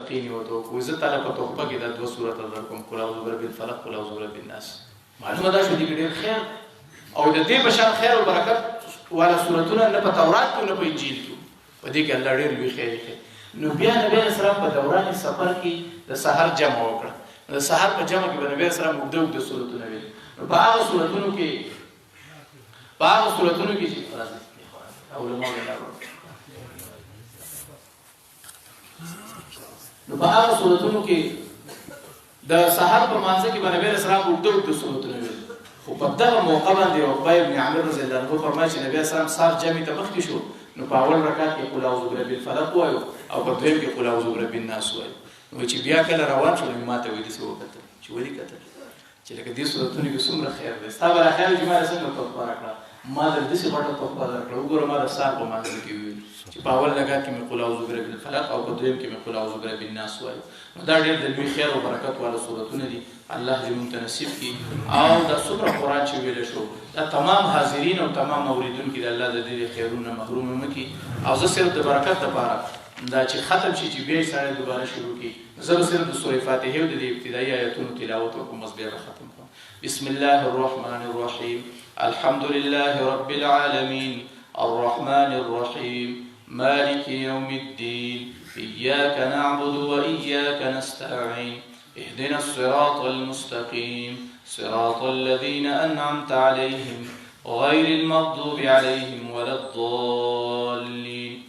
قيني وتوك وإذا تعالى فتوقع كده دو سورة الرقم قل أعوذ برب الفلق قل أعوذ برب الناس معلومة ده شو دي كده خير أو إذا دي بشان خير وبركة ولا سورتنا إن بتوراة وإن بإنجيل وديك الله رير بخير نبيا نبي السلام بدوران السفر كي السحر جمع وكرا السحر بجمع كي بنبي السلام مبدأ ده سورتنا بيه بعض سورتنا كي أول ما نو په هغه صورتونو کې د سحر په مانځ کې باندې نبی اسلام وګړو د صورتونو ویل خو په دغه موقع باندې عقبه ابن عامر رضی الله عنه فرمایي چې نبی اسلام سار جمع ته مخکې شو نو په اول رکعت کې قل اعوذ برب الفلق وایو او په دویم کې قل اعوذ برب الناس وایو نو چې بیا کله روان شو نو ماته وې د څه وکړه چې ولي کته چې لکه دې صورتونو کې څومره خیر دی ستا بل خیر چې ما څنګه توفه راکړه ما د دې څه غټه توفه راکړه وګوره ما د سار په مانځ کې ویل چې په اول رکعت کې مې قل اعوذ برب الفلق او په دویم کې مې قل اعوذ برب الناس وایو نو دا ډېر د لوی خیر او برکت والا صورتونه دي الله دې موږ ته نصیب کړي او دا څومره قرآن چې ویل شو دا تمام حاضرین او تمام اوریدونکو د الله د دې خیرونو محروم مکي او زه صرف د برکت لپاره دا چې ختم شي چې بیا سره دوباره شروع کړي زه صرف د سورې فاتحه او د ابتدایي آیاتونو تلاوت وکم بس بیا ختم کوم بسم الله الرحمن الرحیم الحمد لله رب العالمين الرحمن الرحيم مالك يوم الدين إياك نعبد وإياك نستعين اهدنا الصراط المستقيم صراط الذين أنعمت عليهم غير المغضوب عليهم ولا الضالين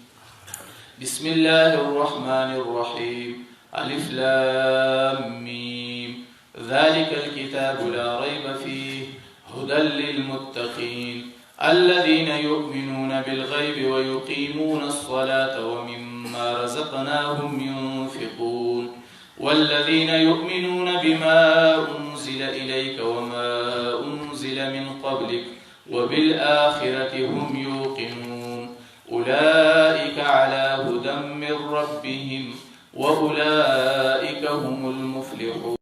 بسم الله الرحمن الرحيم ألف لام ميم ذلك الكتاب لا ريب فيه هدى للمتقين الذين يؤمنون بالغيب ويقيمون الصلاة ومما رزقناهم ينفقون والذين يؤمنون بما أنزل إليك وما أنزل من قبلك وبالآخرة هم يوقنون أولئك على هدى من ربهم وأولئك هم المفلحون.